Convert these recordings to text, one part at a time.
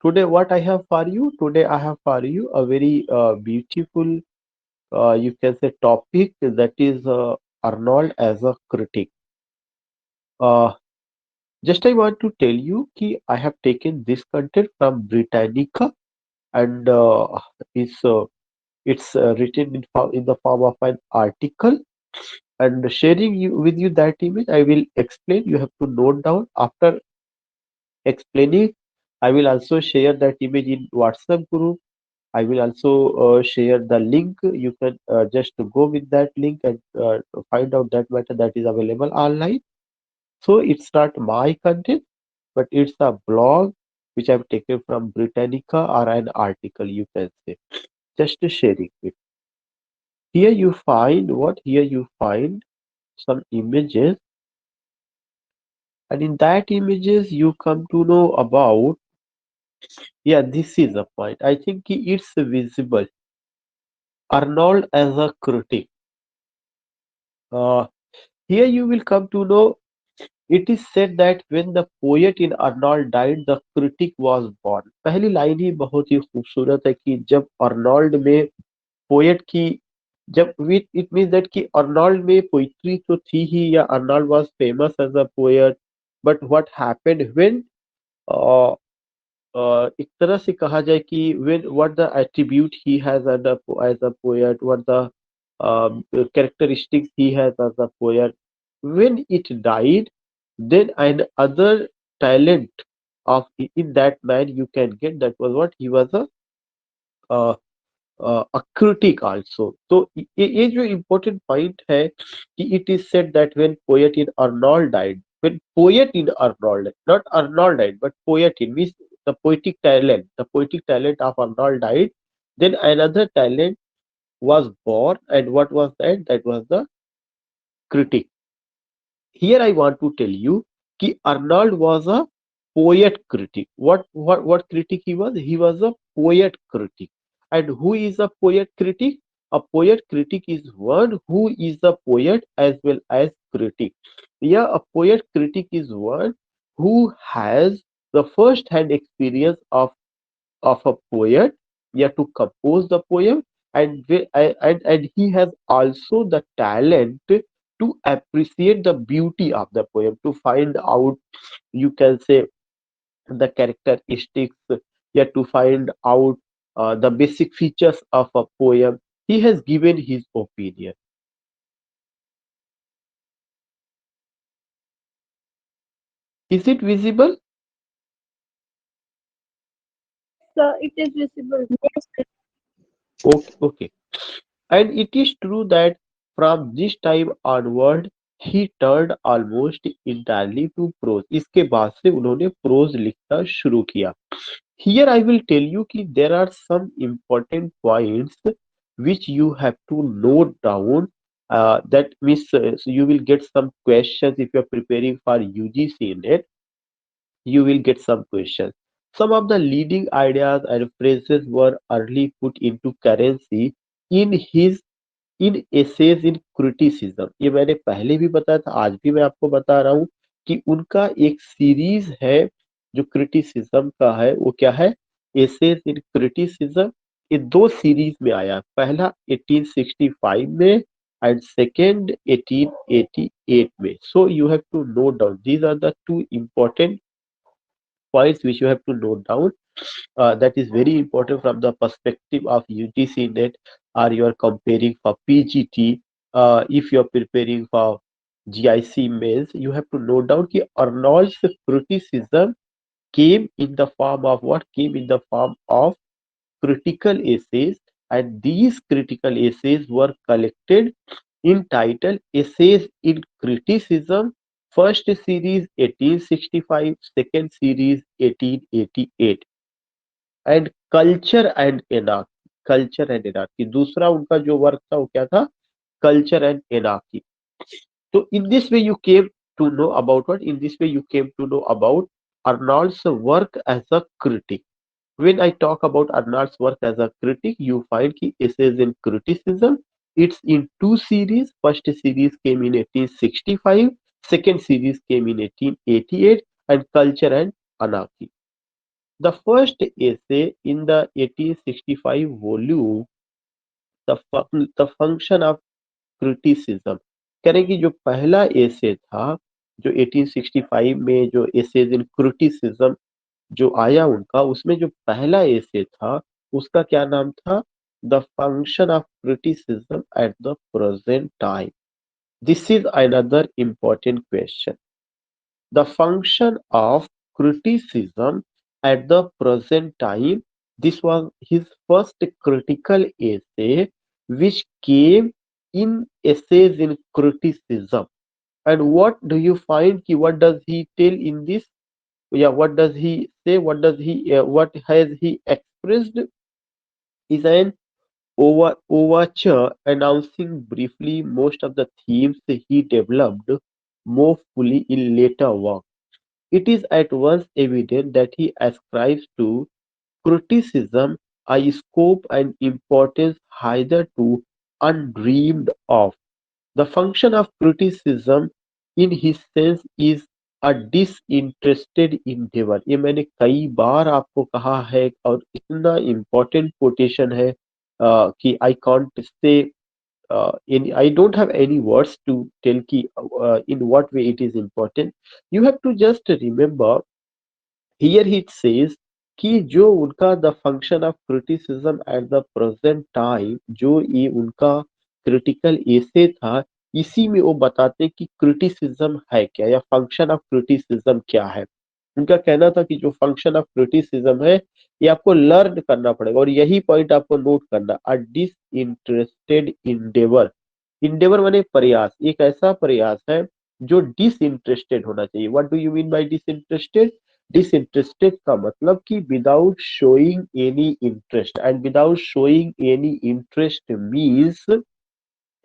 Today, what I have for you? Today, I have for you a very beautiful, you can say, topic that is Arnold as a critic. Uh, just I want to tell you कि I have taken this content from Britannica and it's written in the form of an article and sharing with you that image. I will explain. You have to note down after explaining. I will also share that image in WhatsApp group. I will also share the link. You can just go with that link and find out that matter that is available online. So it's not my content, but it's a blog which I've taken from Britannica or an article, you can say. Just sharing it. Here you find what? Here you find some images, and in that images you come to know about. Yeah, this is a point. I think it's visible. Arnold as a critic. Uh, Here you will come to know it is said that when the poet in Arnold died, the critic was born. पहली line ही बहुत ही खूबसूरत है कि जब Arnold में poet की जब it means that कि अर्नोल्ड में पोइट्री तो थी ही या Arnold was famous as a poet, but what happened when uh, एक तरह से कहा जाए कि when what the attribute he has as a poet, what the characteristics he has as a poet, when it died, then another talent of in that man you can get that was what he was uh, a critic also. तो ये जो important point है कि it is said that when poet in Arnold died, when poet in Arnold, not Arnold died, but poet in means the poetic talent of Arnold died, then another talent was born, and what was that? That was the critic. Here I want to tell you कि Arnold was a poet critic. What critic he was? He was a poet critic. And who is a poet critic? A poet critic is one who is a poet as well as critic. Yeah, a poet critic is one who has the first hand experience of a poet, yeah, to compose the poem, and and he has also the talent to appreciate the beauty of the poem, to find out, you can say, the characteristics, yeah, to find out the basic features of a poem. He has given his opinion. Is it visible? Yes, it is visible. Okay, okay. And it is true that from this time onward he turned almost entirely to prose. इसके बाद से उन्होंने pros लिखना शुरू किया. Here I will tell you कि there are some important points which you have to note down. That means so you will get some questions if you are preparing for UGC in it. You will get some questions. Some of the leading ideas and phrases were early put into currency in his in essays in criticism. ये मैंने पहले भी बताया था, आज भी मैं आपको बता रहा हूँ कि उनका एक सीरीज है जो क्रिटिसिज्म का है. वो क्या है? Essays in criticism. ये दो सीरीज में आया. पहला 1865 में एंड सेकेंड 1888 में. So you have to note down these are the two important points which you have to note down. That is very important from the perspective of UTC net, or you are comparing for PGT. If you are preparing for GIC mails, you have to note down that Arnold's criticism came in the form of what? Came in the form of critical essays, and these critical essays were collected in title Essays in Criticism, first series 1865, second series 1888, and culture and anarchy. दूसरा उनका जो work था वो क्या था? Culture and anarchy. तो in this way you came to know about what? In this way you came to know about Arnold's work as a critic. When I talk about Arnold's work as a critic, you find कि essays in criticism, it's in two series. First series came in 1865, second series came in 1888, and culture and anarchy. The first essay in the 1865 volume, the function of criticism, कह रहे हैं कि जो पहला essay था, जो 1865 में जो essays in criticism जो आया उनका, उसमें जो पहला essay था, उसका क्या नाम था? The function of criticism at the present time. This is another important question. The function of criticism at the present time. This was his first critical essay, which came in essays in criticism. And what do you find? What does he tell in this? Yeah, what does he say? What has he expressed? Is an overture announcing briefly most of the themes he developed more fully in later work. It is at once evident that he ascribes to criticism a scope and importance hitherto undreamed of. The function of criticism in his sense is a disinterested endeavor. ये मैंने कई बार आपको कहा है और इतना important quotation है कि I can't say I don't have any words to tell कि in what way it is important. You have to just remember here it says कि जो उनका the function of criticism at the present time, जो ये उनका critical एसे था, इसी में वो बताते हैं कि क्रिटिसिज्म है क्या या फंक्शन ऑफ क्रिटिसिज्म क्या है। उनका कहना था कि जो फंक्शन ऑफ क्रिटिसिज्म है, ये आपको लर्न करना पड़ेगा और यही पॉइंट आपको नोट करना, अ डिसइंटरेस्टेड इंडेवर। इंडेवर माने प्रयास, एक ऐसा प्रयास है जो डिसइंटरेस्टेड होना चाहिए। What do you mean by disinterested? Disinterested का मतलब कि without showing any interest, and without showing any interest means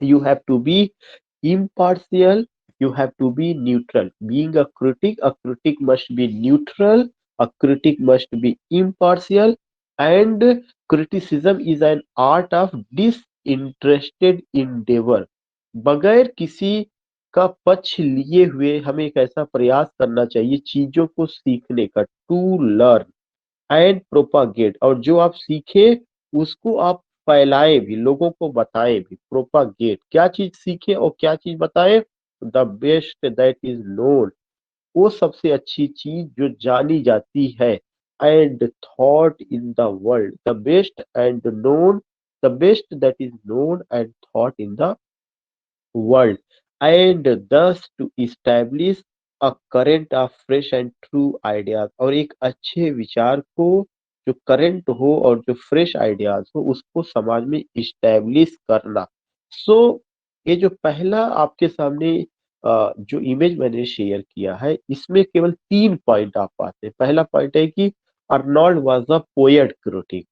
you have to be impartial, you have to be neutral. Being a critic must be neutral, a critic must be impartial, and criticism is an art of disinterested endeavor. बगैर किसी का पक्ष लिए हुए हमें एक ऐसा प्रयास करना चाहिए चीजों को सीखने का, टू लर्न एंड प्रोपागेट, और जो आप सीखे उसको आप फैलाएं भी, लोगों को बताएं भी। प्रोपागेट, क्या चीज सीखे और क्या चीज बताएं? The best that is known, वो सबसे अच्छी चीज जो जानी जाती है। And thought in the world, the best and known, the best that is known and thought in the world, and thus to establish a current of fresh and true ideas, और एक अच्छे विचार को जो करंट हो और जो fresh ideas हो उसको समाज में इस्टेब्लिश करना। सो ये जो पहला आपके सामने जो इमेज मैंने शेयर किया है, इसमें केवल 3 पॉइंट आप पाते हैं। पहला पॉइंट है कि Arnold was a poet critic,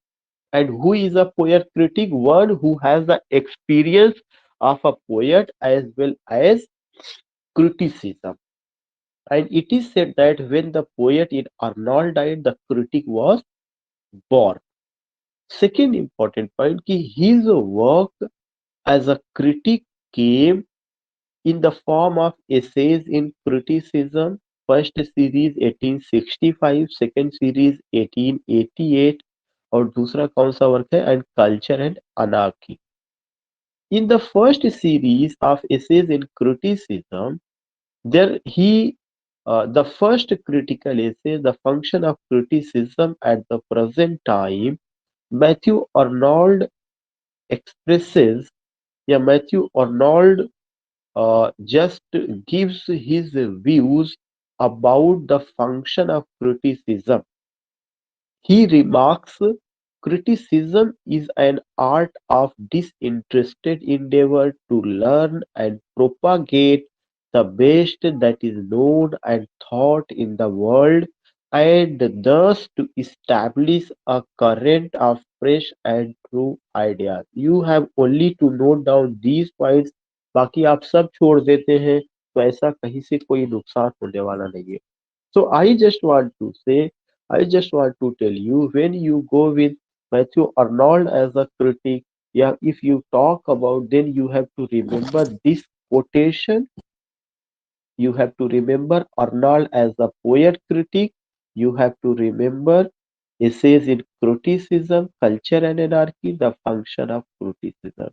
and who is a poet critic? One who has the experience of a poet as well as criticism. And it is said that when the poet in Arnold died, the critic was born. Second important point कि his work as a critic came in the form of essays in criticism. First series 1865, second series 1888, और दूसरा कौन सा work है? And culture and anarchy. In the first series of essays in criticism, there he the first critical essay, the function of criticism at the present time, Matthew Arnold expresses, yeah, Matthew Arnold just gives his views about the function of criticism. He remarks, criticism is an art of disinterested endeavor to learn and propagate the best that is known and thought in the world, and thus to establish a current of fresh and true ideas. You have only to note down these points, बाकी आप सब छोड़ देते हैं तो ऐसा कहीं से कोई नुकसान होने वाला नहीं है। So I just want to tell you, when you go with Matthew Arnold as a critic, yeah, if you talk about, then you have to remember this quotation. You have to remember Arnold as a poet critic. You have to remember essays in criticism, culture and anarchy, the function of criticism.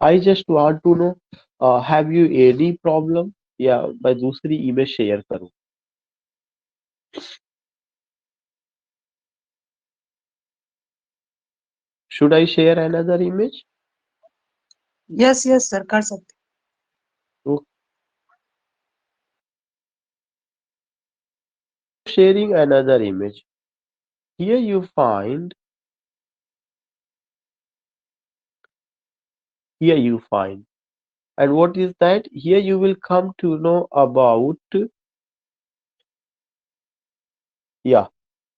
I just want to know, have you any problem? या मैं दूसरी image share करूं? Should I share another image? Yes yes sir कर सकते। So sharing another image. Here you find, here you find, and what is that? Here you will come to know about, yeah,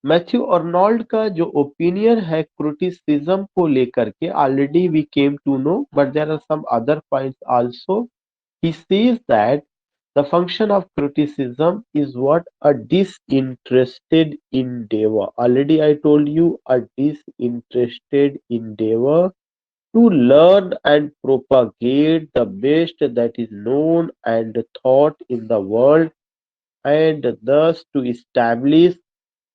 Matthew Arnold का जो opinion है criticism को लेकर के, already we came to know, but there are some other points also. He says that the function of criticism is what? A disinterested endeavor. Already I told you, a disinterested endeavor to learn and propagate the best that is known and thought in the world, and thus to establish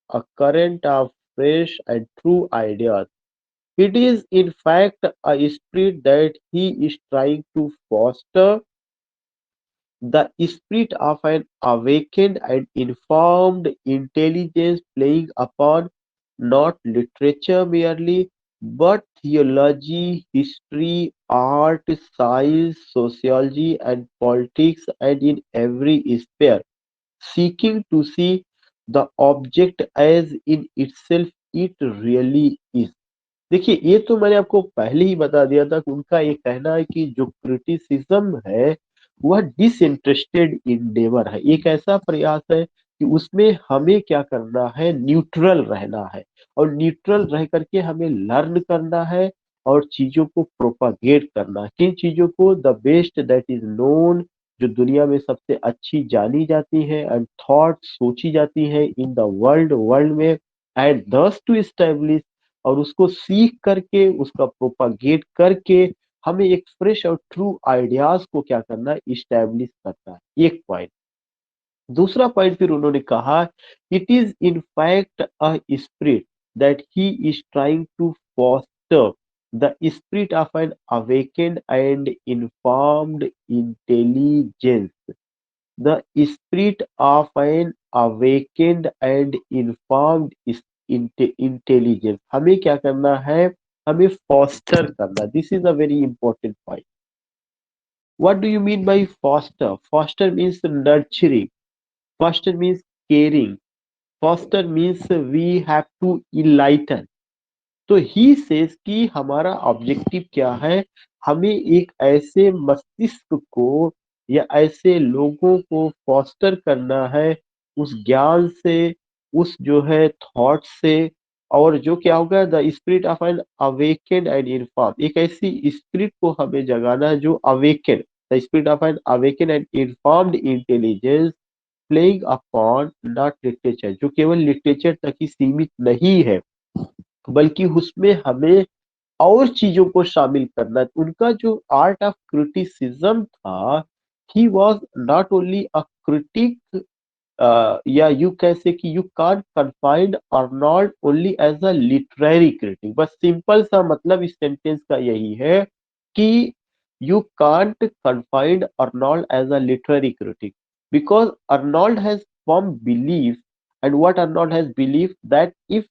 a current of fresh and true ideas. It is in fact a spirit that he is trying to foster, the spirit of an awakened and informed intelligence, playing upon not literature merely, but theology, history, art, science, sociology, and politics, and in every sphere, seeking to see the object as in itself it really is. देखिए, ये तो मैंने आपको पहले ही बता दिया था कि उनका ये कहना है कि जो क्रिटिसिज्म है वह डिसइंटरेस्टेड इंडेवर है, एक ऐसा प्रयास है कि उसमें हमें क्या करना है, न्यूट्रल रहना है, और न्यूट्रल रह करके हमें लर्न करना है और चीजों को प्रोपागेट करना है। किन चीजों को? The best that is known, जो दुनिया में सबसे अच्छी जानी जाती है, एंड थॉट, सोची जाती है, इन द वर्ल्ड, वर्ल्ड में, एंड दस टू इस्टेब्लिश, और उसको सीख करके, उसका प्रोपागेट करके हमें एक फ्रेश और ट्रू आइडियाज को क्या करना है, इस्टेब्लिश करना है। एक पॉइंट। दूसरा पॉइंट फिर उन्होंने कहा, it is in fact a spirit that he is trying to foster, the spirit of an awakened and informed intelligence, the spirit of an awakened and informed intelligence. हमें क्या करना है? हमें फोस्टर करना। This is a very important point. What do you mean by foster? Foster means nurturing. Foster means caring. Foster means we have to enlighten. तो he says कि हमारा objective क्या है, हमें एक ऐसे मस्तिष्क को या ऐसे लोगों को फॉस्टर करना है, उस ज्ञान से, उस जो है थॉट से, और जो क्या होगा, the spirit of an awakened and inform, एक ऐसी स्पिरिट को हमें जगाना है जो awakened, the spirit of an awakened and informed intelligence, playing upon not literature, जो केवल लिटरेचर तक ही सीमित नहीं है, बल्कि उसमें हमें और चीजों को शामिल करना है। उनका जो आर्ट ऑफ क्रिटिसिज्म था, he was not only a critic, या यू कैसे कि you can't confined Arnold only as a literary critic. बस सिंपल सा मतलब इस सेंटेंस का यही है कि you can't confine Arnold as a literary critic, because Arnold has firm belief, and what Arnold has believed, that if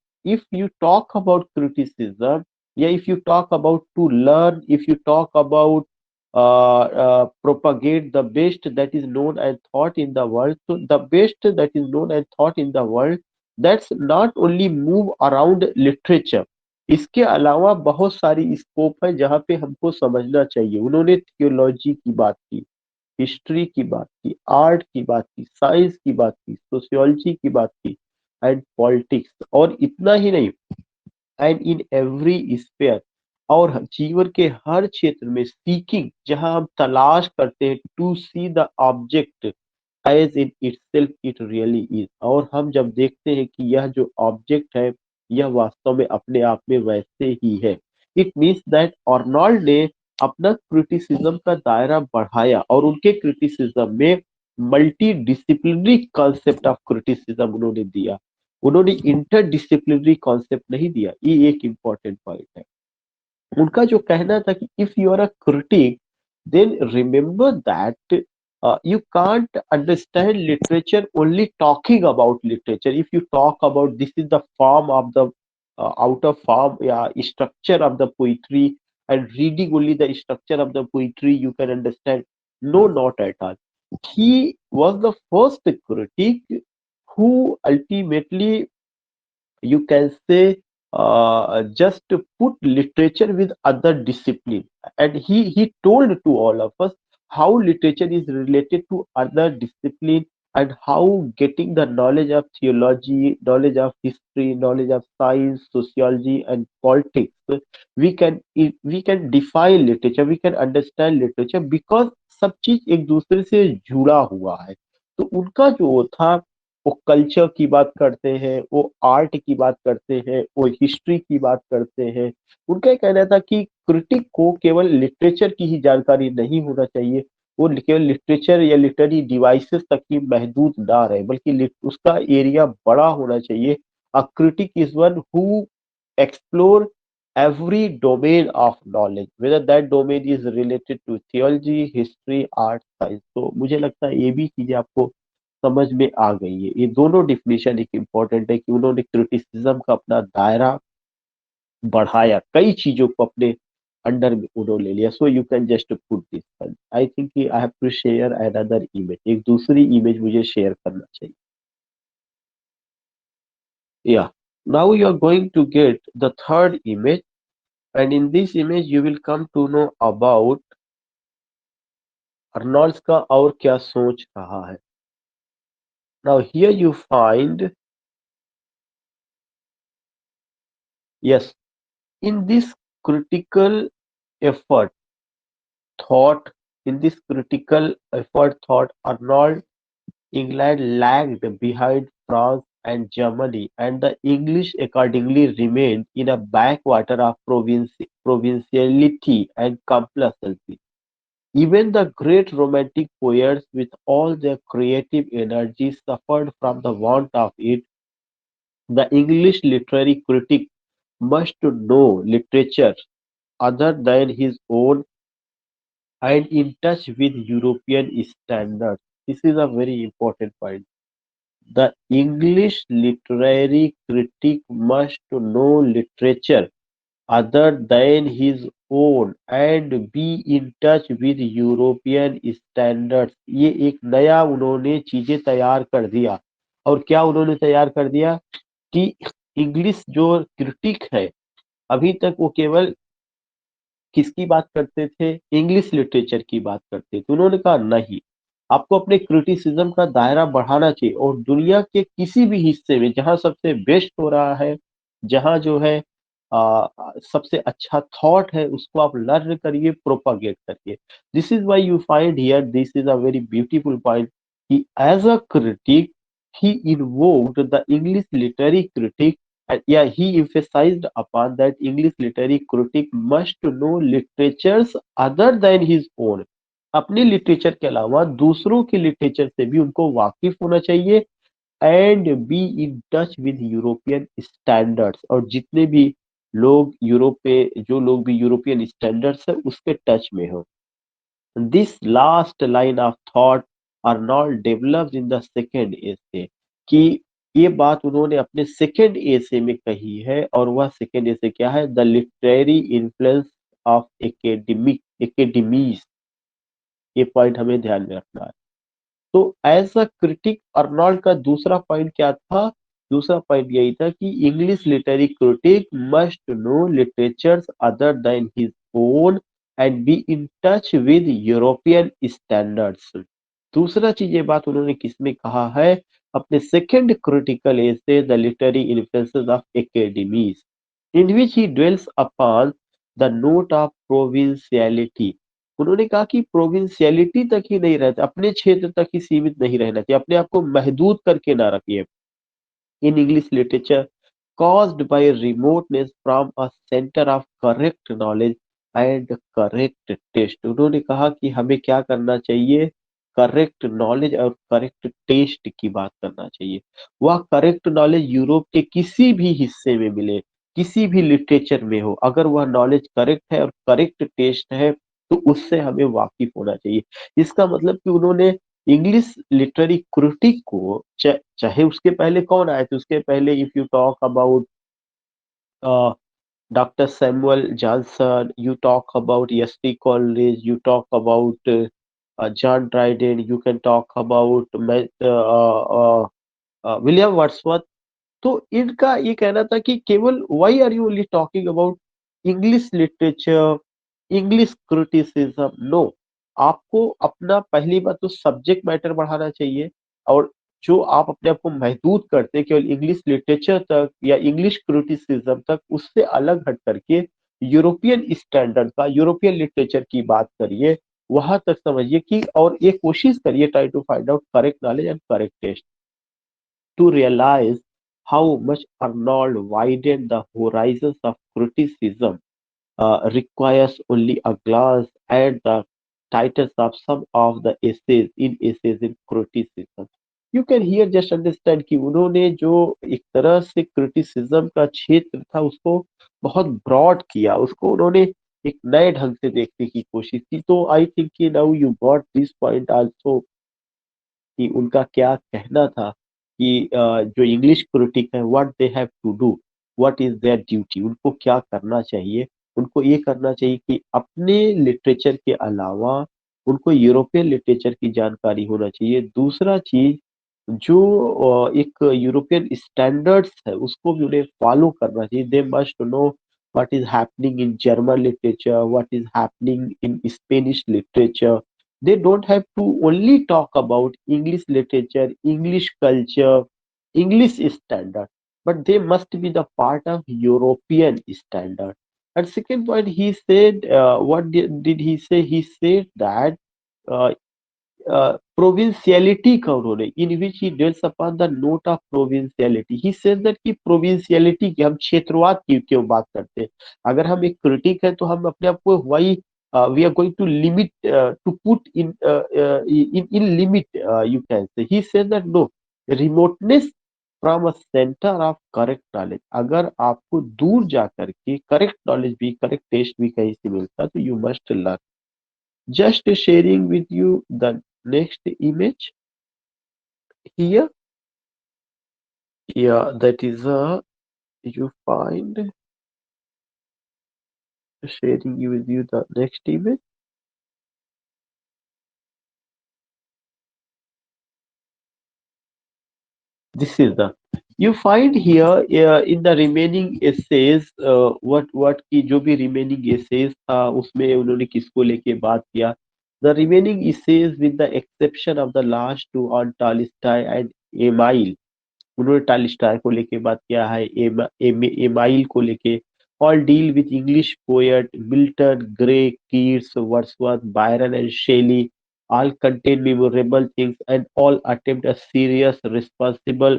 you talk about criticism, yeah, if you talk about to learn, if you talk about propagate the best that is known and thought in the world, so the best that is known and thought in the world, that's not only move around literature, इसके अलावा बहुत सारी scope है जहाँ पे हमको समझना चाहिए। उन्होंने थियोलॉजी की बात की, हिस्ट्री की बात की, आर्ट की बात की, साइंस की बात की, सोशियोलॉजी की बात की, एंड पॉलिटिक्स, और इतना ही नहीं, एंड इन एवरी स्पेयर, और जीवन के हर क्षेत्र में, सीकिंग, जहां हम तलाश करते हैं, to see the object as in itself it really is, और हम जब देखते हैं कि यह जो ऑब्जेक्ट है यह वास्तव में अपने आप में वैसे ही है, इट मीन्स दैट अर्नोल्ड ने अपना क्रिटिसिज्म का दायरा बढ़ाया, और उनके क्रिटिसिज्म में multi disciplinary concept of criticism उन्होंने दिया। उन्होंने इंटरडिसिप्लिनरी कॉन्सेप्ट नहीं दिया, ये एक इम्पोर्टेंट पॉइंट है। उनका जो कहना था कि if you are a critic then remember that you can't understand literature only talking about literature. If you talk about this is the form of the outer form, yeah, structure of the poetry, and reading only the structure of the poetry you can understand. No, not at all. He was the first critic who ultimately, you can say, just to put literature with other discipline, and he told to all of us how literature is related to other discipline, and how getting the knowledge of theology, knowledge of history, knowledge of science, sociology and politics, we can define literature, we can understand literature, because सब चीज एक दूसरे से जुड़ा हुआ है। तो उनका जो था, वो कल्चर की बात करते हैं, वो आर्ट की बात करते हैं, वो हिस्ट्री की बात करते हैं। उनका ये कहना था कि क्रिटिक को केवल लिटरेचर की ही जानकारी नहीं होना चाहिए, वो केवल लिटरेचर या लिटरेरी डिवाइसेस तक ही महदूद ना रहे, बल्कि उसका एरिया बड़ा होना चाहिए। अ critic is one who explore every domain of knowledge, whether that domain is related to theology, history, art, science। तो मुझे लगता है ये भी चीजें आपको समझ में आ गई है। ये दोनों डिफिनेशन एक इम्पोर्टेंट है कि उन्होंने क्रिटिसिज्म का अपना दायरा बढ़ाया, कई चीजों को अपने अंडर में उन्होंने ले लिया। So you can just put this, I think I have to share another image, एक दूसरी इमेज मुझे शेयर करना चाहिए। या, now you are going to get the third image, and in this image you will come to know about अर्नोल्ड्स का और क्या सोच रहा है। Now here you find, yes, in this critical effort thought, in this critical effort thought, Arnold, England lagged behind France and Germany, and the English accordingly remained in a backwater of provinciality and complacency. Even the great romantic poets, with all their creative energy, suffered from the want of it. The English literary critic must know literature other than his own and in touch with European standards. This is a very important point. The English literary critic must know literature other than his own and be in touch with European standards. ये एक नया उन्होंने चीजें तैयार कर दिया। और क्या उन्होंने तैयार कर दिया कि इंग्लिश जो क्रिटिक है, अभी तक वो केवल किसकी बात करते थे, इंग्लिश लिटरेचर की बात करते थे। उन्होंने कहा नहीं, आपको अपने क्रिटिसिज्म का दायरा बढ़ाना चाहिए, और दुनिया के किसी भी हिस्से में जहां सबसे बेस्ट हो रहा है, जहां जो है सबसे अच्छा थॉट है, उसको आप लर्न करिए, प्रोपागेट करिए। This is why you find here, this is a very beautiful point कि as a critic he invoked the English literary critic, and yeah, he emphasized upon that English literary critic must know literatures other than his own। अपने literature के अलावा दूसरों के literature से भी उनको वाकिफ होना चाहिए, and be in touch with European standards, और जितने भी लोग यूरोप पे, जो लोग भी यूरोपियन स्टैंडर्ड्स है उसके टच में हो। This last line of thought Arnold develops in the second essay, कि ये बात उन्होंने अपने सेकेंड एसे में कही है, और वह सेकेंड एसे क्या है, the literary influence of academies. ये पॉइंट हमें ध्यान में रखना है। तो एज अ क्रिटिक अर्नोल्ड का दूसरा पॉइंट क्या था, दूसरा पॉइंट यही था कि English literary critic must know literatures other than his own and be in touch with European standards. दूसरा चीज ये बात उन्होंने किसमें कहा है, अपने second critical essay the literary influences of academies, in which he dwells upon the note of provinciality. उन्होंने कहा कि प्रोविंशियलिटी तक ही नहीं रहता, अपने क्षेत्र तक ही सीमित नहीं रहना चाहिए, अपने आप को महदूद करके ना रखिए। In English literature caused by remoteness from a center of correct knowledge and correct taste। उन्होंने कहा कि हमें क्या करना चाहिए, करेक्ट नॉलेज और करेक्ट टेस्ट की बात करना चाहिए। वह करेक्ट नॉलेज यूरोप के किसी भी हिस्से में मिले, किसी भी लिटरेचर में हो, अगर वह नॉलेज करेक्ट है और करेक्ट टेस्ट है तो उससे हमें वाकिफ होना चाहिए। इसका मतलब कि उन्होंने इंग्लिश लिटरेरी क्रिटिक को चाहे उसके पहले कौन आए थे, उसके पहले if you talk about Dr. Samuel Johnson, you talk about S.T. Coleridge, you talk about John Dryden, you can talk about William Wordsworth। तो इनका ये कहना था कि केवल why are you only talking about English literature, English criticism, no, आपको अपना पहली बात तो सब्जेक्ट मैटर बढ़ाना चाहिए। और जो आप अपने आप को महदूद करते हैं केवल इंग्लिश लिटरेचर तक या इंग्लिश क्रिटिसिज्म तक, उससे अलग हट करके यूरोपियन स्टैंडर्ड का, यूरोपियन लिटरेचर की बात करिए, वहां तक समझिए कि और ये कोशिश करिए try to find out correct knowledge and correct taste to realize how much Arnold widened the horizons of criticism requires only a glance at the titles of some of the essays in criticism. You can here just understand कि उन्होंने जो एक तरह से criticism का क्षेत्र था उसको बहुत ब्रॉड किया, उसको उन्होंने एक नए ढंग से देखने की कोशिश की। तो आई थिंक कि now you got this point also कि उनका क्या कहना था कि जो इंग्लिश क्रिटिक है what they have to do, what is their duty, उनको क्या करना चाहिए। उनको ये करना चाहिए कि अपने लिटरेचर के अलावा उनको यूरोपियन लिटरेचर की जानकारी होना चाहिए। दूसरा चीज, जो एक यूरोपियन स्टैंडर्ड्स है उसको भी उन्हें फॉलो करना चाहिए। They must know what is happening in German literature, what is happening in Spanish literature. They don't have to only talk about English literature, English culture, English standard, but they must be the part of European standard. And second point, he said, what did he say? He said that uh, provinciality का उन्होंने, in which he dwells upon the note of provinciality. He says that कि provinciality की हम क्षेत्रवाद की क्यों बात करते हैं। अगर हम एक क्रिटिक है तो हम अपने आप को वही we are going to limit to put in limit, you can say. He says that no, remoteness from a center of correct knowledge, अगर आपको दूर जा करके करेक्ट नॉलेज भी करेक्ट टेस्ट भी कहीं से मिलता तो you must learn. Just sharing with you the next image here. Yeah, that is you find sharing you with you the next image. This is the, you find here in the remaining essays, what की जो भी remaining essays था उसमें उन्होंने किसको लेके बात किया। The remaining essays with the exception of the last two on Tolstoy and Emile, उन्होंने टालिस्टाय को लेके बात किया है, एमाइल को लेके। All deal with English poet Milton, Gray, Keats, Wordsworth, Byron and Shelley. All contain memorable things and all attempt a serious, responsible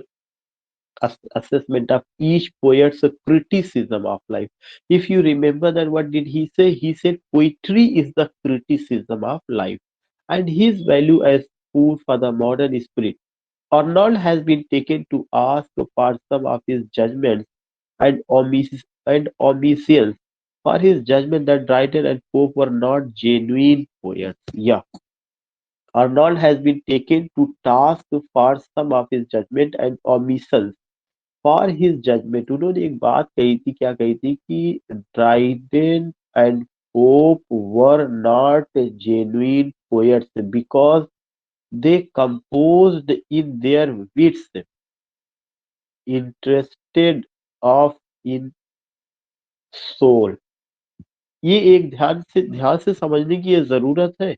assessment of each poet's criticism of life. If you remember that, what did he say? He said poetry is the criticism of life and his value as food for the modern spirit. Arnold has been taken to ask for some of his judgments and omissions, for his judgment that Dryden and Pope were not genuine poets. Yeah, Arnold has been taken to task for some of his judgment and omissions. For his judgment, उन्होंने एक बात कही थी, क्या कही थी कि Dryden and Pope were not genuine poets because they composed in their wits interested of in soul। ये एक ध्यान से समझने की ये जरूरत है।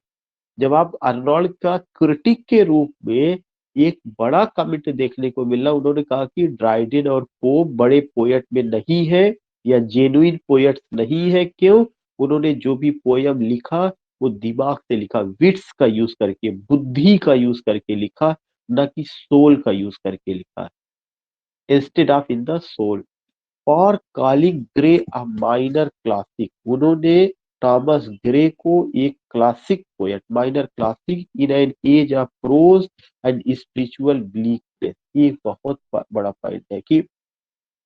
जब आप अर्नोल्ड का क्रिटिक के रूप में एक बड़ा कमिट देखने को मिला, उन्होंने कहा कि ड्राइडेन और पोप बड़े पोएट में नहीं है या जेन्युइन पोएट्स नहीं है। क्यों? उन्होंने जो भी पोयम लिखा वो दिमाग से लिखा, विट्स का यूज करके, बुद्धि का यूज करके लिखा, न कि सोल का यूज करके लिखा। Instead of in the soul. For calling Gray a minor classic, उन्होंने थॉमस ग्रे को एक classic poet, minor classic in an age of prose and spiritual bleakness. ये एक बहुत बड़ा पॉइंट है कि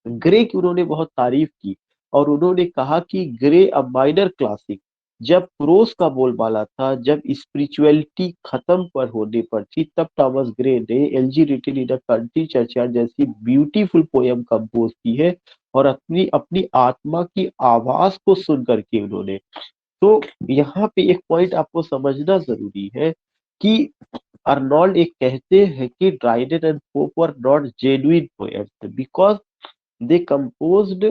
ग्रे की उन्होंने बहुत तारीफ की और उन्होंने कहा कि ग्रे अ माइनर क्लासिक, जब प्रोस का बोलबाला था, जब स्पिरिचुअलिटी खत्म पर होने पर थी, तब थॉमस ग्रे ने elegy written in a country churchyard जैसी ब्यूटीफुल पोयम कंपोज की है। और अपनी अपनी आत्मा की आवाज को सुन करके उन्होंने, तो यहाँ पे एक पॉइंट आपको समझना जरूरी है कि अर्नोल्ड एक कहते हैं कि Dryden and pope were not genuine poets because they composed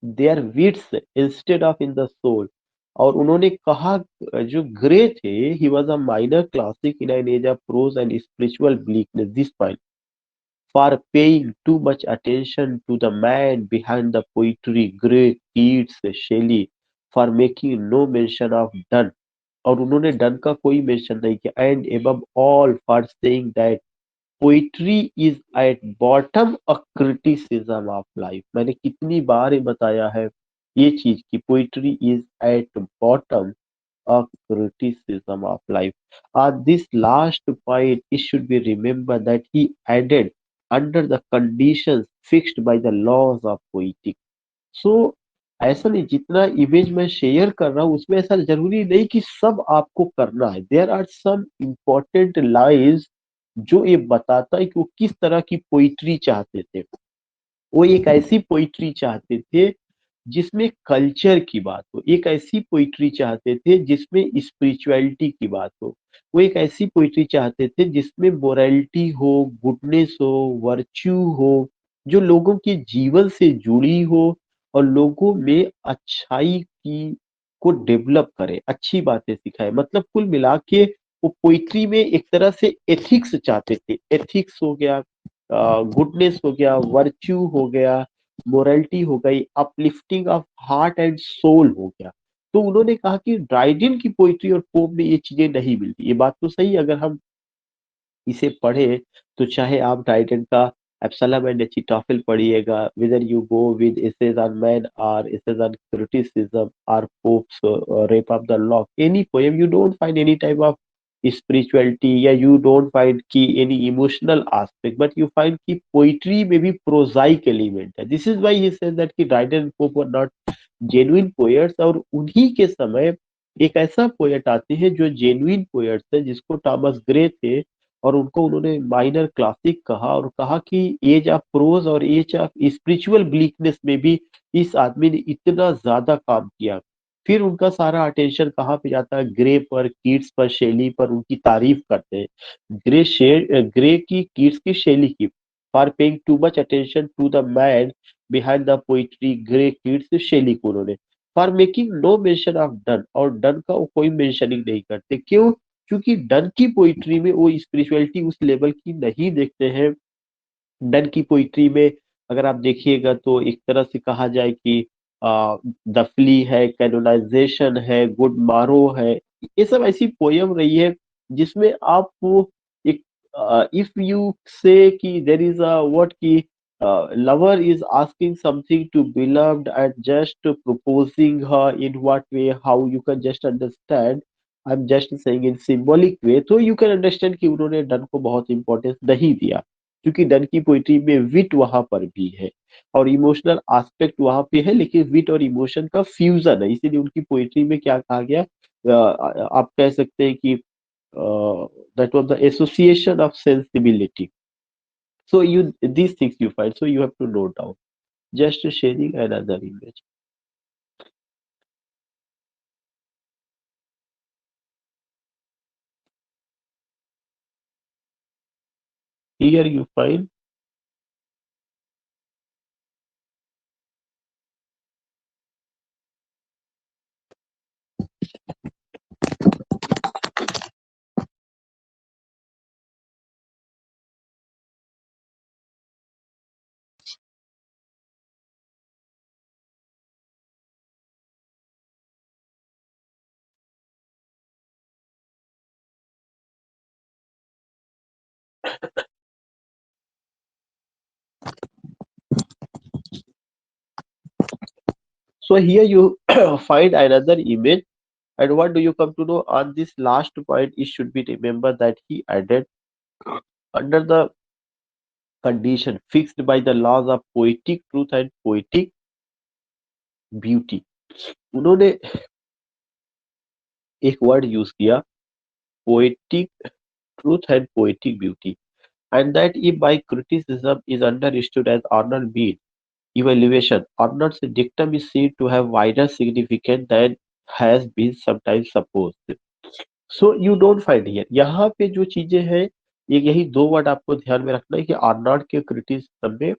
their wits instead of in the soul। और उन्होंने कहा जो ग्रे थे, he was a minor classic in an age of prose and spiritual bleakness, this point for paying too much attention to the man behind the poetry, Gray, Keats, Shelley, for making no mention of Donne। और उन्होंने done का कोई mention नहीं किया, and above all for saying that poetry is at bottom a criticism of life. मैंने कितनी बार ये बताया है ये चीज कि poetry is at bottom a criticism of life। This last point, it should be remembered that he added under the conditions fixed by the laws of poetic। सो ऐसा नहीं, जितना इमेज मैं शेयर कर रहा हूँ उसमें ऐसा जरूरी नहीं कि सब आपको करना है। There are some important lines जो ये बताता है कि वो किस तरह की पोइट्री चाहते थे। वो एक ऐसी पोइट्री चाहते थे जिसमें कल्चर की बात हो, एक ऐसी पोइट्री चाहते थे जिसमें स्पिरिचुअलिटी की बात हो, वो एक ऐसी पोइट्री चाहते थे जिसमें मोरालिटी हो, गुडनेस हो, वर्च्यू हो, जो लोगों के जीवन से जुड़ी हो और लोगों में अच्छाई की को डेवलप करे, अच्छी बातें सिखाए। मतलब कुल मिला के वो पोइट्री में एक तरह से एथिक्स चाहते थे। एथिक्स हो गया, गुडनेस हो गया, वर्च्यू हो गया, मोरालिटी हो गई, uplifting of heart and soul हो गया। तो उन्होंने कहा कि ड्राइडन की पोइट्री और पोप में ये चीजें नहीं मिलती। ये बात तो सही है, अगर हम इसे पढ़े तो चाहे आप ड्राइडन का एब्सलम एंड एचिटोफेल पढ़िएगा, whether you go with essays on man or essays on criticism or Pope's rape of the lock, any poem you don't find any type of spirituality या you don't find कि any emotional aspect, but you find कि poetry में भी prosaic element है। This is why he says that कि Dryden and Pope were not genuine poets। और उन्हीं के समय एक ऐसा पोएट आते हैं जो जेन्युइन पोएट्स है, जिसको थॉमस ग्रे थे, और उनको उन्होंने माइनर क्लासिक कहा और कहा कि एज ऑफ प्रोज और एज ऑफ स्पिरिचुअल ब्लीकनेस में भी इस आदमी ने इतना ज्यादा काम किया। फिर उनका सारा अटेंशन कहाँ पे जाता है? ग्रे पर, कीट्स पर, शैली पर, उनकी तारीफ करते हैं। ग्रे की, कीट्स की, शैली की। For paying too much attention to the man behind the poetry, Gray, Keats, Shelley को उन्होंने for making no mention of Donne, और डन का वो कोई मेंशनिंग नहीं करते। क्यों? क्योंकि डन की पोइट्री में वो स्पिरिचुअलिटी उस लेवल की नहीं देखते हैं। डन की पोइट्री में अगर आप देखिएगा तो एक तरह से कहा जाए कि दफली है, कैनोनाइजेशन है, गुड मारो है, ये सब ऐसी पोयम रही है जिसमें आप वो एक, इफ यू से कि देर इज अ व्हाट की lover is asking something to beloved and just proposing her in what way, how you can just understand, I am just saying in symbolic way, तो you can understand कि उन्होंने done को बहुत importance नहीं दिया, क्योंकि done की poetry में विट वहां पर भी है और इमोशनल एस्पेक्ट वहां पे है, लेकिन विट और इमोशन का फ्यूजन है। इसीलिए उनकी पोइट्री में क्या कहा गया, आप कह सकते हैं कि that was the association of sensibility. So you, these things you find, so you have to note down, just sharing another image here you find। So here you find another image, and what do you come to know on this last point? It should be remembered that he added under the condition fixed by the laws of poetic truth and poetic beauty. उन्होंने एक word use किया, poetic truth and poetic beauty, and that if by criticism is understood as Arnold mean evaluation, Arnold's dictum is seen to have wider significance than has been sometimes supposed. So you don't find here, यहाँ पे जो चीजें हैं, ये यही दो word आपको ध्यान में रखना है कि आर्नल्ड के क्रिटिसिज्म में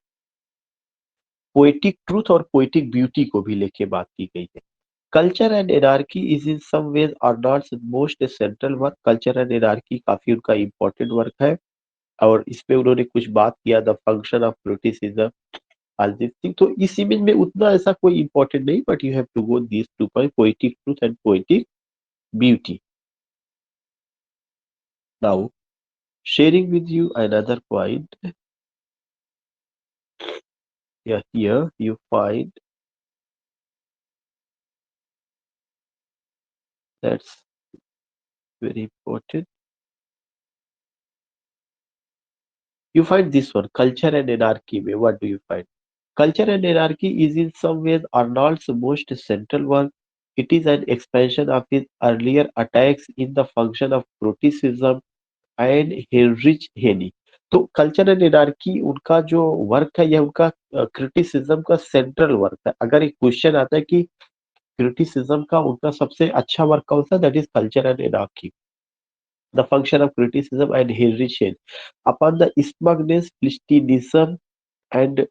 पोएटिक ट्रूथ और पोएटिक ब्यूटी को भी लेके बात की गई है। Culture and anarchy is in some ways Arnold's most central work. Culture and anarchy काफी उनका इम्पोर्टेंट वर्क है, और इसमें उन्होंने कुछ बात किया the function of criticism as this thing। तो इस इमेज में उतना ऐसा कोई इम्पोर्टेंट नहीं, but you have to go this two point, poetic truth and poetic beauty. Now sharing with you another point, yeah, here you find that's very important, you find this one, culture and anarchy में what do you find? Culture and anarchy is in some ways Arnold's most central work. It is an expansion of his earlier attacks in the function of criticism and Heinrich हेनी। तो culture and anarchy उनका जो work है, यह उनका criticism का central work है। अगर एक क्वेश्चन आता है कि क्रिटिसिज्म का उनका सबसे अच्छा वर्क कौन सा, that is culture and anarchy, the function of criticism and Heinrich Heine upon the smugness Philistinism and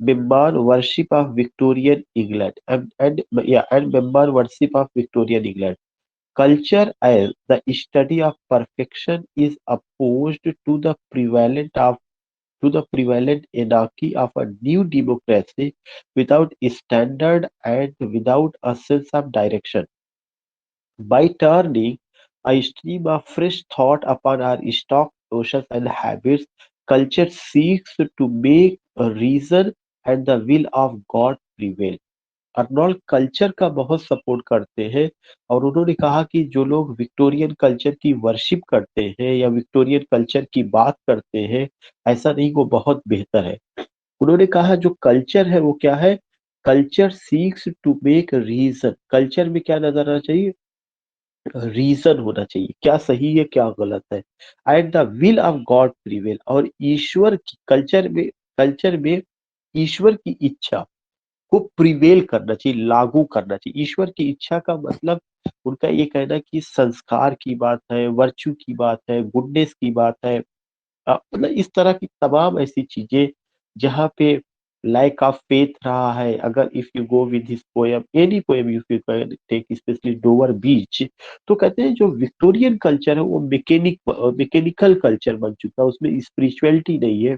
Mimban worship of Victorian England, and Mimban worship of Victorian England. Culture as the study of perfection is opposed to the prevalent anarchy of a new democracy without standard and without a sense of direction. By turning a stream of fresh thought upon our stock notions and habits, culture seeks to make a reason and the will of God prevail। Arnold culture का बहुत support करते हैं, और उन्होंने कहा कि जो लोग विक्टोरियन कल्चर की वर्शिप करते हैं या विक्टोरियन कल्चर की बात करते हैं, ऐसा नहीं, वो बहुत बेहतर है। उन्होंने कहा जो कल्चर है वो क्या है, culture seeks to make reason, culture में क्या नजर आना चाहिए, रीजन होना चाहिए, क्या सही है क्या गलत है, and the will of God prevail, और ईश्वर की कल्चर में ईश्वर की इच्छा को प्रिवेल करना चाहिए, लागू करना चाहिए। ईश्वर की इच्छा का मतलब उनका ये कहना कि संस्कार की बात है, वर्च्यू की बात है, गुडनेस की बात है, मतलब इस तरह की तमाम ऐसी चीजें जहाँ पे लैक ऑफ फेथ रहा है। अगर if you go with this poem, any poem if you take specially Dover Beach, तो कहते हैं जो विक्टोरियन कल्चर है वो मैकेनिकल कल्चर बन चुका है, उसमें स्पिरिचुअलिटी नहीं है।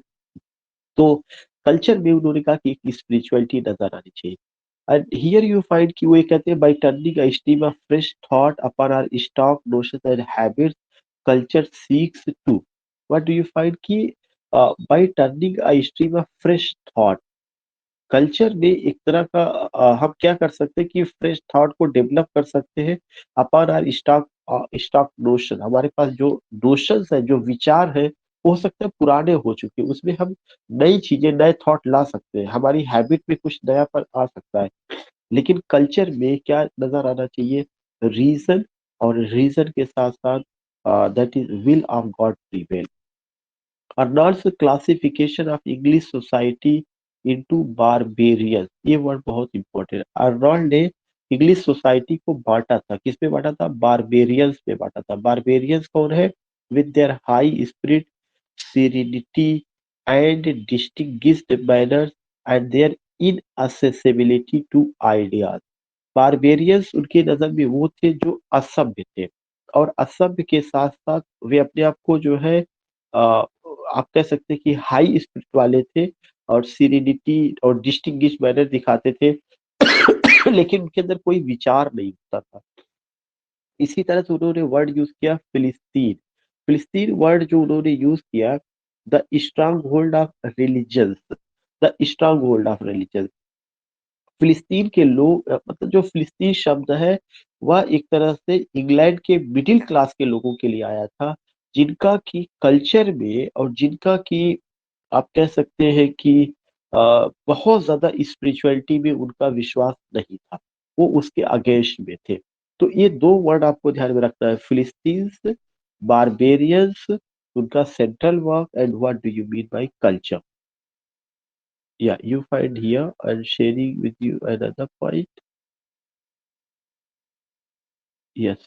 तो कल्चर में उन्होंने कहा कि एक स्पिरिचुअलिटी नजर आनी चाहिए। एंड हियर यू फाइंड कि वो ये कहते हैं by turning a stream of fresh thought upon our stock notions and habits, culture seeks to, what do you find कि by turning a stream of fresh thought, culture में एक तरह का हम क्या कर सकते हैं कि फ्रेश थॉट को डेवलप कर सकते हैं अपॉन आर स्टॉक नोशन। हमारे पास जो नोशंस है, जो विचार है, हो सकता है पुराने हो चुके, उसमें हम नई चीजें, नए थॉट ला सकते हैं, हमारी हैबिट में कुछ नया पर आ सकता है। लेकिन कल्चर में क्या नजर आना चाहिए, रीजन, और रीजन के साथ साथ that is will of God prevail. Arnold's classification of English society into barbarians, ये वर्ड बहुत इंपॉर्टेंट है। अर्नल्ड ने इंग्लिश सोसाइटी को बांटा था, किस में बांटा था, बारबेरियंस में बांटा था। बारबेरियंस कौन है, with their high spirit, serenity and distinguished manners and their inaccessibility to ideas। Barbarians उनकी नजर में वो थे जो असभ्य थे, और असभ्य के साथ साथ वे अपने आप को जो है आप कह सकते हैं कि हाई स्पिरिट वाले थे, और सीरेनिटी और डिस्टिंग्विश मैनर दिखाते थे लेकिन उनके अंदर कोई विचार नहीं होता था। इसी तरह से उन्होंने वर्ड यूज किया फिलिस्तीन। फिलिस्तीन वर्ड जो उन्होंने यूज किया, the strong hold of religions, the strong hold of religion. फिलिस्तीन के लोग मतलब जो फिलिस्तीन शब्द है वह एक तरह से इंग्लैंड के मिडिल क्लास के लोगों के लिए आया था, जिनका की कल्चर में और जिनका की आप कह सकते हैं कि बहुत ज्यादा स्पिरिचुअलिटी में उनका विश्वास नहीं था, वो उसके अगेंस्ट में थे। तो ये दो वर्ड आपको ध्यान में रखना है, फिलिस्तीन्स, बारबेरियंस, उनका central work and what do you mean by culture. Yeah, you find here and sharing with you another point. Yes,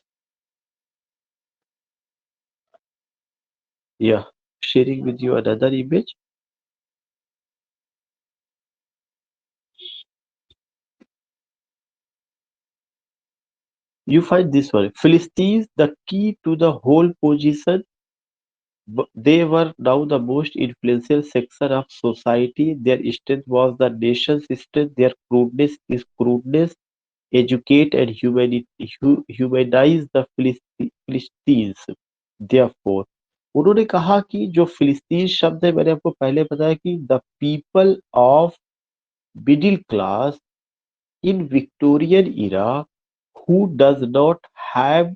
yeah, sharing with you another image. You find this one. Philistines, the key to the whole position. They were now the most influential section of society. Their strength was the nation's strength. Their crudeness is crudeness. Educate and humanize the Philistines. Therefore, उन्होंने कहा कि जो फिलिस्तीन शब्द है, मैंने आपको पहले बताया कि the people of middle class in Victorian era who does not have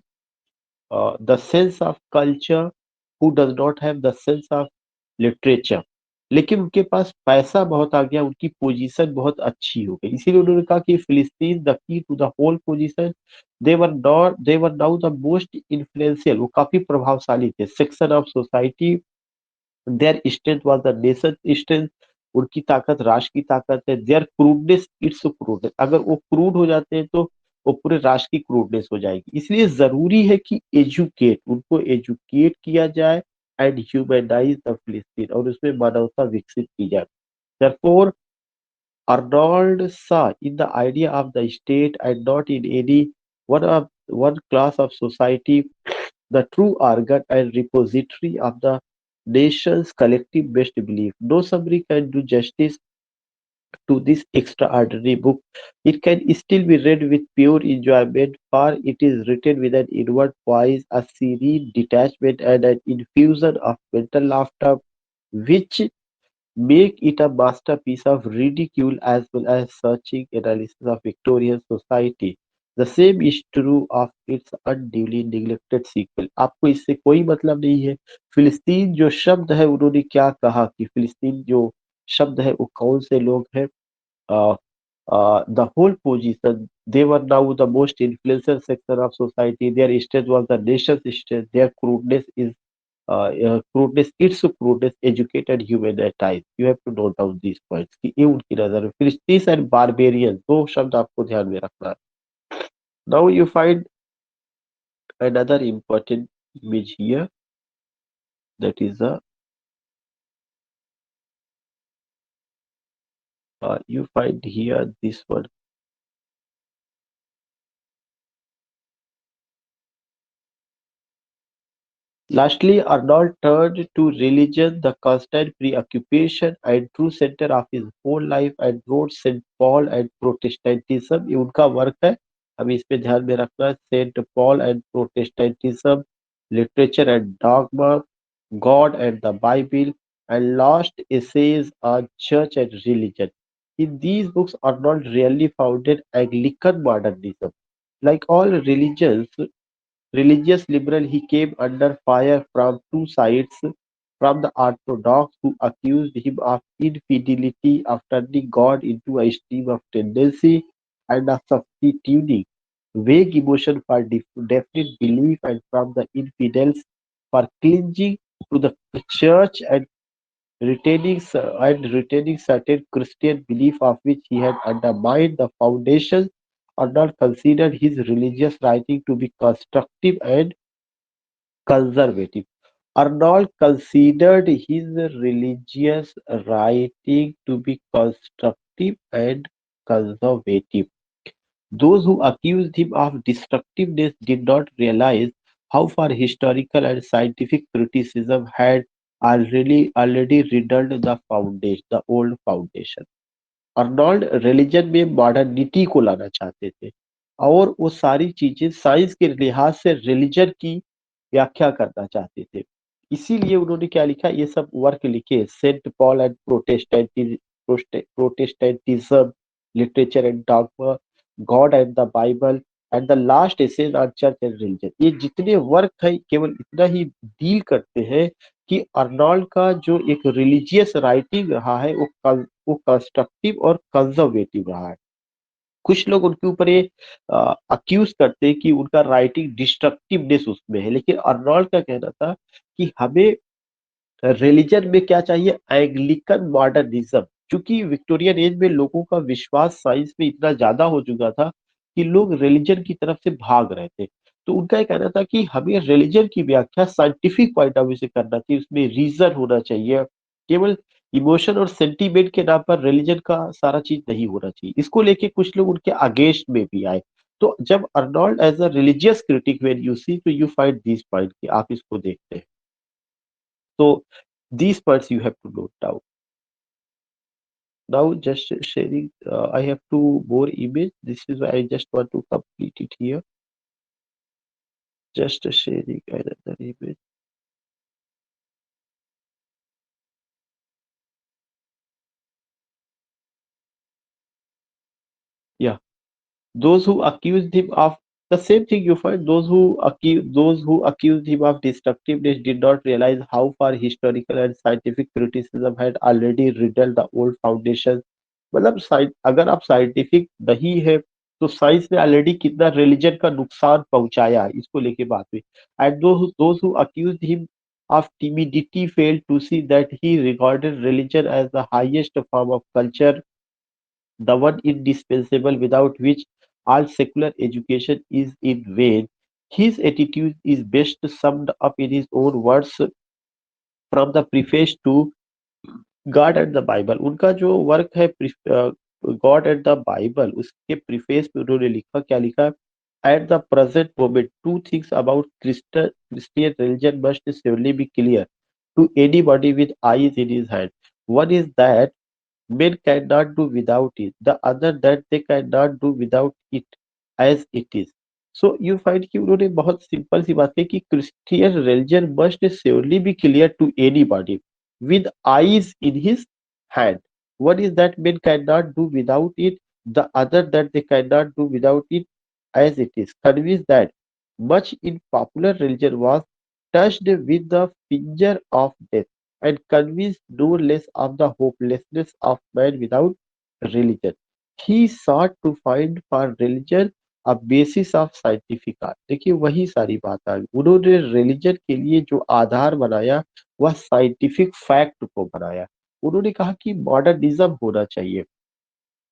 the sense of culture, who does not have the sense of literature, लेकिन उनके पास पैसा बहुत आ गया, उनकी पोजीशन बहुत अच्छी हो गई, इसीलिए उन्होंने कहा कि Philistine the key to the whole position. They were now the most influential, वो काफी प्रभावशाली थे, section of society. Their strength was the nation strength, उनकी ताकत राष्ट्र की ताकत है। देयर क्रूडनेस इट्स क्रूडनेस, अगर वो क्रूड हो जाते हैं तो वो पूरे राष्ट्र की क्रूडनेस हो जाएगी, इसलिए जरूरी है कि एजुकेट, उनको एजुकेट किया जाए एंड ह्यूमनाइज द फिलिस्तीन, और उसमें मानवता विकसित की जाए। Therefore, Arnold saw in the idea of the state and not in any one class of society the true organ and repository of the nation's collective best belief. No summary can do justice to this extraordinary book. It can still be read with pure enjoyment, for it is written with an inward poise, a serene detachment, and an infusion of mental laughter, which make it a masterpiece of ridicule as well as searching analysis of Victorian society. The same is true of its unduly neglected sequel. आपको इससे कोई मतलब नहीं है। फिलिस्तीन जो शब्द है, उन्होंने क्या कहा कि फिलिस्तीन जो शब्द है वो कौन से लोग हैं? The whole position, they were now the most influential section of society. Their strength was the nation's strength. Their crudeness, its crudeness, educated humanitized. You have to note down these points कि ये उनकी नजर में फिलिस्तीन and barbarian दो शब्द आपको ध्यान में रखना है। Now you find another important image here, that is a you find here this one. Lastly, Arnold turned to religion, the constant preoccupation and true center of his whole life, and wrote Saint Paul and Protestantism. ये उनका work है, हमें इस पे ध्यान में रखना है। Saint Paul and Protestantism, literature and dogma, God and the Bible, and last essays on church and religion. In these books, Arnold really founded Anglican modernism. Like all religious liberal, he came under fire from two sides, from the Orthodox, who accused him of infidelity, of turning God into a stream of tendency, and of substituting vague emotion for definite belief, and from the infidels for clinging to the church and retaining certain Christian belief of which he had undermined the foundations, or not considered his religious writing to be constructive and conservative. Arnold considered his religious writing to be constructive and conservative. Those who accused him of destructiveness did not realize how far historical and scientific criticism had already riddled the foundation, the old foundation. Arnold religion में modernity को लाना चाहते थे, और वो सारी चीजें science के लिहाज से रिलीजन की व्याख्या करना चाहते थे। इसीलिए उन्होंने क्या लिखा, ये सब वर्क लिखे, Saint Paul and Protestantism, literature and dogma, God and the Bible, and the last essays on church and religion. ये जितने वर्क है केवल इतना ही डील करते हैं कि अर्नॉल्ड का जो एक रिलीजियस राइटिंग रहा है वो कंस्ट्रक्टिव और कंजर्वेटिव रहा है। कुछ लोग उनके ऊपर ये अक्यूज करते हैं कि उनका राइटिंग डिस्ट्रक्टिवनेस उसमें है, लेकिन अर्नॉल्ड का कहना था कि हमें रिलीजन में क्या चाहिए, एंग्लिकन मॉडर्निज्म। क्योंकि विक्टोरियन एज में लोगों का विश्वास साइंस में इतना ज्यादा हो चुका था कि लोग रिलीजन की तरफ से भाग रहे थे। तो उनका ये कहना था कि हमें रिलीजन की व्याख्या साइंटिफिक पॉइंट ऑफ व्यू से करना चाहिए, उसमें रीजन होना चाहिए। केवल इमोशन और सेंटीमेंट के नाम पर रिलीजन का सारा चीज नहीं होना चाहिए। इसको लेके कुछ लोग उनके अगेंस्ट में भी आए। तो जब Arnold as a religious critic when you see, तो यू फाइंड दिस पॉइंट कि आप इसको देखते हैं। So these parts you have to note down. Now just sharing, I have two more image. This is why I just want to complete it here. Just sharing another image. Yeah, those who accused him of the same thing you find, those who accused him of destructiveness did not realize how far historical and scientific criticism had already riddled the old foundations। मतलब अगर आप scientific नहीं है तो science ने already कितना religion का नुकसान पहुंचाया है, इसको लेके बात हुई। And those who accused him of timidity failed to see that he regarded religion as the highest form of culture, the one indispensable without which all secular education is in vain। His attitude is best summed up in his own words from the preface to God and the Bible. उनका जो work है God and the Bible, उसके preface में उन्होंने लिखा, क्या लिखा, at the present moment two things about Christian religion must surely be clear to anybody with eyes in his hand। one is that men cannot do without it, the other that they cannot do without it as it is। So you find कि उन्होंने बहुत simple सी बात कही कि Christian religion must surely be clear to anybody with eyes in his hand। One is that men cannot do without it, the other that they cannot do without it as it is, convinced that much in popular religion was touched with the finger of death, and convinced no less of the hopelessness of man without religion। He sought to find for religion a basis of scientific art। देखिए वही सारी बात आ गई, उन्होंने religion के लिए जो आधार बनाया वह साइंटिफिक फैक्ट को बनाया। उन्होंने कहा कि मॉडर्निज्म होना चाहिए।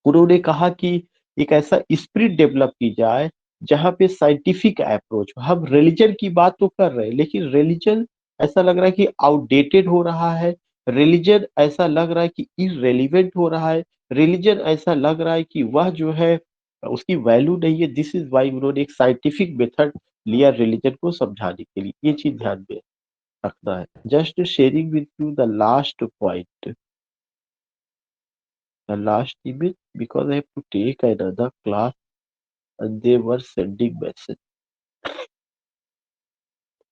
उन्होंने कहा कि एक ऐसा स्पिरिट डेवलप की जाए जहां पे साइंटिफिक अप्रोच। हम रिलीजन की बात तो कर रहे हैं लेकिन रिलीजन ऐसा लग रहा है कि आउटडेटेड हो रहा है। रिलीजन ऐसा लग रहा है कि इररेलीवेंट हो रहा है। रिलीजन ऐसा लग रहा है कि वह जो है उसकी वैल्यू नहीं है। दिस इज वाई उन्होंने एक साइंटिफिक मेथड लिया रिलीजन को समझाने के लिए। ये चीज ध्यान में रखना है। Just sharing with you the last point, the last image, because I have to take another class and they were sending message.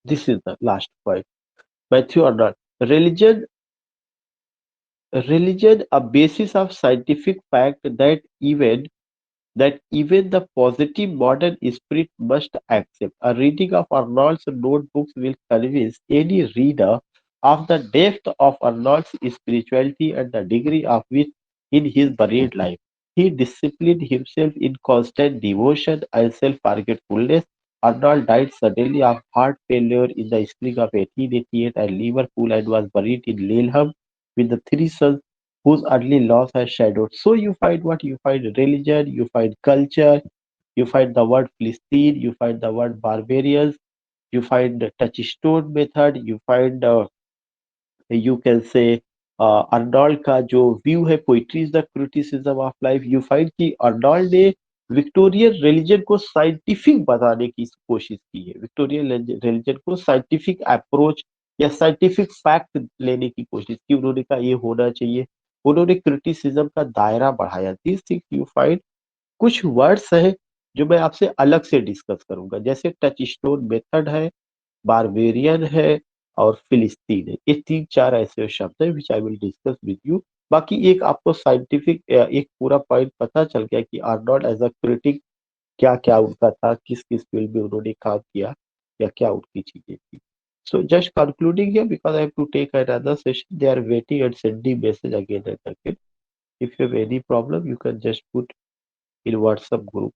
This is the last point. Matthew Arnold. Religion, religion, a basis of scientific fact that even the positive modern spirit must accept। A reading of Arnold's notebooks will convince any reader of the depth of Arnold's spirituality and the degree of which in his buried life he disciplined himself in constant devotion and self-forgetfulness। Arnold died suddenly of heart failure in the spring of 1888 at Liverpool and was buried in Laleham with the three sons whose early loss has shadowed। So you find what you find: religion, you find culture, you find the word Philistine, you find the word barbarians, you find the touchstone method, you find you can say Arnold का जो view है poetry is the criticism of life. You find कि Arnold ने Victorian religion को scientific बताने की कोशिश की है। विक्टोरियन रिलीजन को साइंटिफिक अप्रोच या साइंटिफिक फैक्ट लेने की कोशिश की। उन्होंने कहा ये होना चाहिए। उन्होंने क्रिटिसिज्म का दायरा बढ़ाया। This things you find. कुछ वर्ड्स है जो मैं आपसे अलग से डिस्कस करूंगा, जैसे टच स्टोन मेथड है, बारबेरियन है और फिलिस्तीन है। ये तीन चार ऐसे शब्द है which I will discuss with you बाकी एक आपको साइंटिफिक एक पूरा पॉइंट पता चल गया कि आर्नोल्ड एज अ क्रिटिक क्या क्या उनका था, किस किस फील्ड में उन्होंने काम किया या क्या उनकी चीजें थी. So just concluding here because I have to take another session. They are waiting and sending message again and again. If you have any problem, you can just put in WhatsApp group.